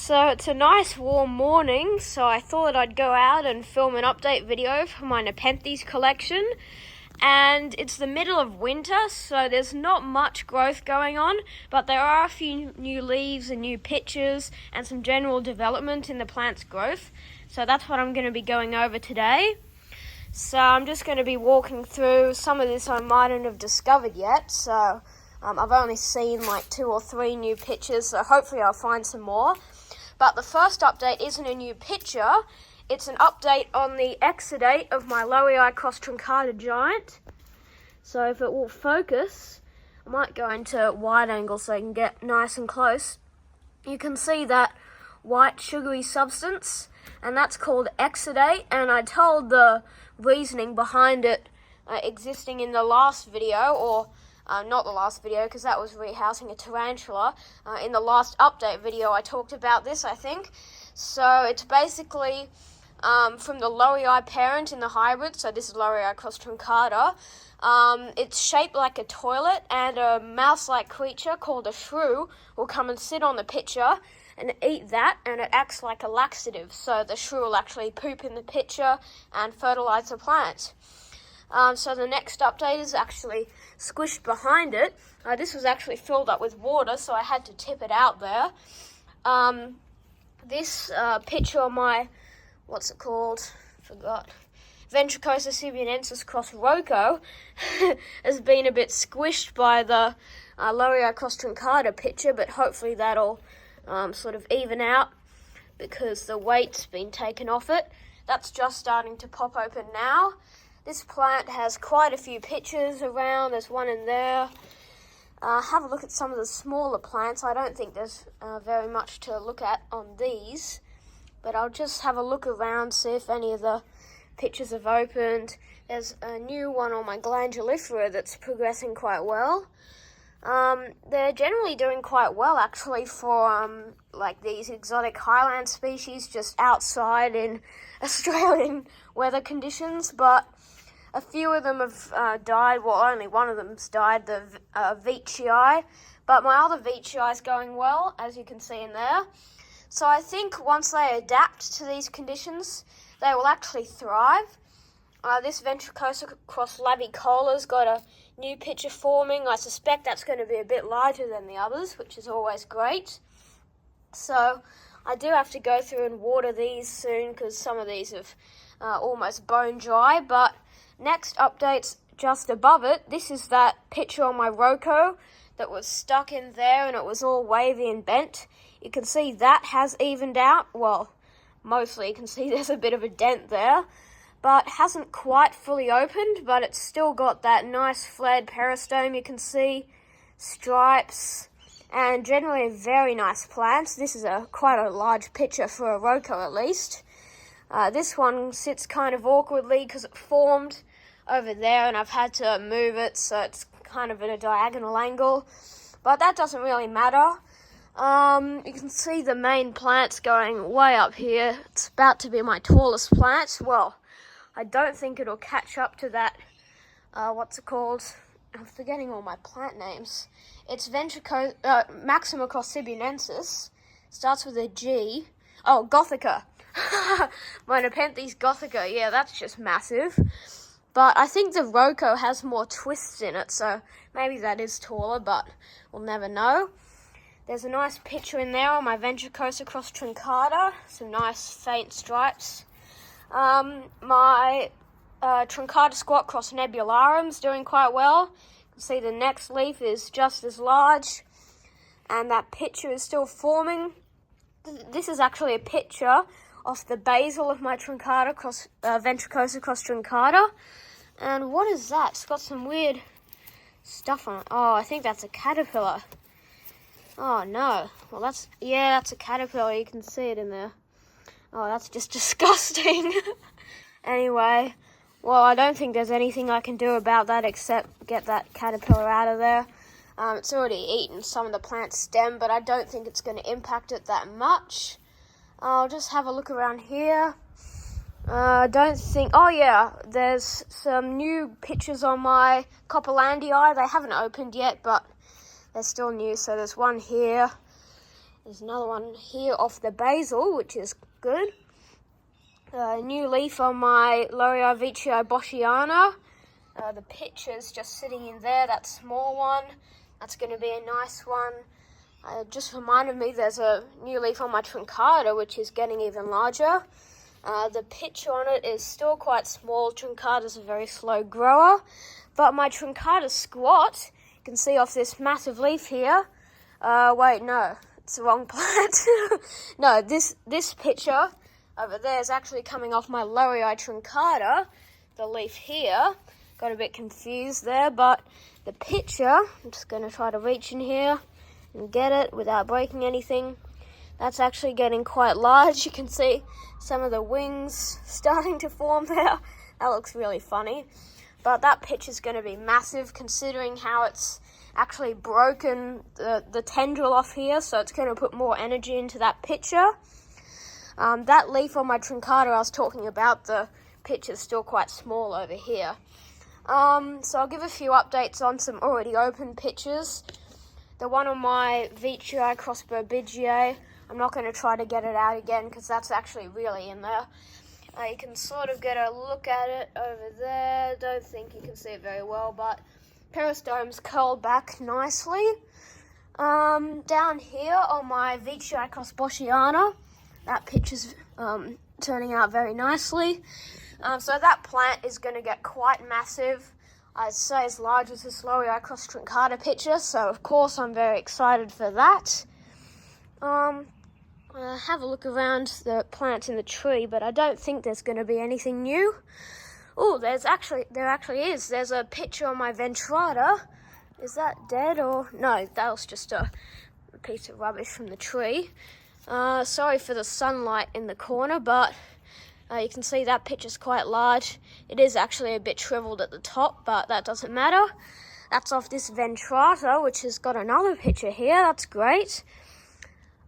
So it's a nice warm morning, so I thought I'd go out and film an update video for my Nepenthes collection. And it's the middle of winter, so there's not much growth going on, but there are a few new leaves and new pitches and some general development in the plant's growth. So that's what I'm going to be going over today. So I'm just going to be walking through some of this I mightn't have discovered yet. So I've only seen like 2 or 3 new pitches, so hopefully I'll find some more. But the first update isn't a new pitcher. It's an update on the exudate of my Lowii cross truncata giant. So if it will focus, I might go into wide angle so you can get nice and close. You can see that white sugary substance, and that's called exudate, and I told the reasoning behind it existing in the last video, or not the last video because that was rehousing a tarantula. In the last update video I talked about this, I think. So it's basically from the Lowii parent in the hybrid, so this is Lowii cross truncata. It's shaped like a toilet, and a mouse-like creature called a shrew will come and sit on the pitcher and eat that, and it acts like a laxative. So the shrew will actually poop in the pitcher and fertilize the plant. So the next update is actually squished behind it. This was actually filled up with water, so I had to tip it out there. This pitcher on my, what's it called? Forgot. Ventricosa sibianensis cross Rocco has been a bit squished by the Lowii cross truncata pitcher, but hopefully that'll sort of even out because the weight's been taken off it. That's just starting to pop open now. This plant has quite a few pitches around. There's one in there. Have a look at some of the smaller plants. I don't think there's very much to look at on these, but I'll just have a look around, see if any of the pitches have opened. There's a new one on my glandulifera that's progressing quite well. They're generally doing quite well actually for like these exotic highland species just outside in Australian weather conditions, but a few of them have died. Well, only one of them's died, the Veitchii, but my other Veitchii is going well, as you can see in there. So I think once they adapt to these conditions, they will actually thrive. This Ventricosa cross Labicola's got a new pitcher forming. I suspect that's going to be a bit larger than the others, which is always great. So I do have to go through and water these soon because some of these have almost bone dry. But next update's just above it. This is that pitcher on my Rocco that was stuck in there and it was all wavy and bent. You can see that has evened out. Well, mostly you can see there's a bit of a dent there, but hasn't quite fully opened, but it's still got that nice flared peristome. You can see stripes, and generally a very nice plant. This is quite a large pitcher for a Rocco at least. This one sits kind of awkwardly because it formed over there and I've had to move it, so it's kind of at a diagonal angle, but that doesn't really matter. You can see the main plant's going way up here. It's about to be my tallest plant. Well, I don't think it'll catch up to that, what's it called? I'm forgetting all my plant names. It's Maxima cross sibianensis. Starts with a G. Oh, Gothica. My Nepenthes Gothica. Yeah, that's just massive. But I think the Rocco has more twists in it, so maybe that is taller, but we'll never know. There's a nice picture in there on my Ventricosa cross truncata. Some nice faint stripes. My truncata squat cross nebularum is doing quite well. You can see the next leaf is just as large, and that picture is still forming. This is actually a picture of the basal of my truncata cross Ventricosa cross truncata. And what is that? It's got some weird stuff on it. Oh, I think that's a caterpillar. Oh no. Well, that's a caterpillar. You can see it in there. Oh, that's just disgusting. Anyway, well, I don't think there's anything I can do about that except get that caterpillar out of there. It's already eaten some of the plant's stem, but I don't think it's going to impact it that much. I'll just have a look around here. Don't think... Oh, yeah, there's some new pitches on my Copperlandii. They haven't opened yet, but they're still new. So there's one here. There's another one here off the basil, which is good. New leaf on my Laurea Veitchii Boschiana. The picture's just sitting in there, that small one. That's going to be a nice one. Just reminded me there's a new leaf on my Truncata, which is getting even larger. The picture on it is still quite small. Truncata's a very slow grower. But my Truncata squat, you can see off this massive leaf here. Wait, no, it's the wrong plant. No, this picture over there is actually coming off my Laurea Truncata, the leaf here. Got a bit confused there, but the picture, I'm just going to try to reach in here and get it without breaking anything. That's actually getting quite large. You can see some of the wings starting to form there. That looks really funny. But that picture's going to be massive considering how it's actually broken the tendril off here, so it's going to put more energy into that picture. That leaf on my Truncata I was talking about, the picture's still quite small over here. So I'll give a few updates on some already open pictures. The one on my Veitchii cross Burbigiae, I'm not going to try to get it out again because that's actually really in there. You can sort of get a look at it over there. Don't think you can see it very well, but peristome's curled back nicely. Down here on my Veitchii cross Boschiana, that picture's turning out very nicely. So that plant is going to get quite massive. I'd say as large as this Laurea cross Truncata picture, so of course I'm very excited for that. Have a look around the plants in the tree, but I don't think there's going to be anything new. Oh, there actually is. There's a picture on my Ventrata. Is that dead or no? That was just a piece of rubbish from the tree. Sorry for the sunlight in the corner, but you can see that picture's quite large. It is actually a bit shriveled at the top, but that doesn't matter. That's off this Ventrata, which has got another picture here. That's great.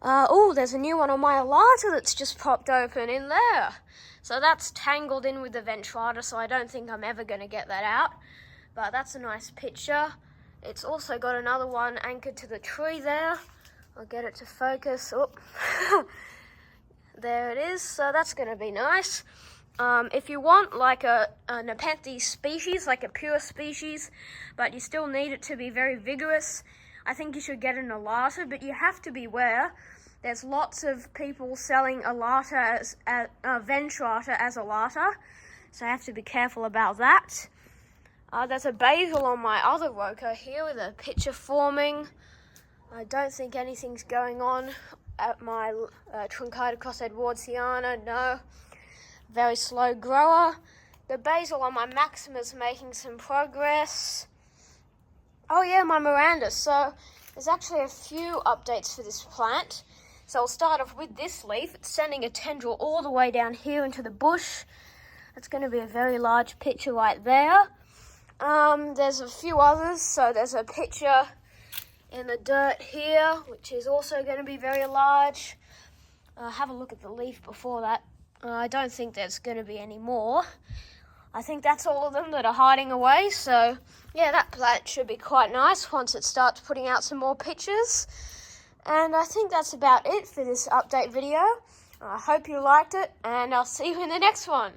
There's a new one on my Alata that's just popped open in there. So that's tangled in with the Ventrata, so I don't think I'm ever going to get that out. But that's a nice picture. It's also got another one anchored to the tree there. I'll get it to focus. Oh. There it is. So that's going to be nice. If you want like a Nepenthes species, like a pure species, but you still need it to be very vigorous, I think you should get an Alata, but you have to beware. There's lots of people selling Alata as Ventrata as Alata, so I have to be careful about that. There's a basil on my other Roca here with a picture forming. I don't think anything's going on at my Truncata cross Edwardsiana, no. Very slow grower. The basil on my Maxima's making some progress. Oh yeah, my Miranda. So there's actually a few updates for this plant. So I'll start off with this leaf. It's sending a tendril all the way down here into the bush. That's going to be a very large picture right there. There's a few others. So there's a picture in the dirt here, which is also going to be very large. Have a look at the leaf before that. I don't think there's going to be any more. I think that's all of them that are hiding away. So yeah, that plant should be quite nice once it starts putting out some more pictures. And I think that's about it for this update video. I hope you liked it, and I'll see you in the next one.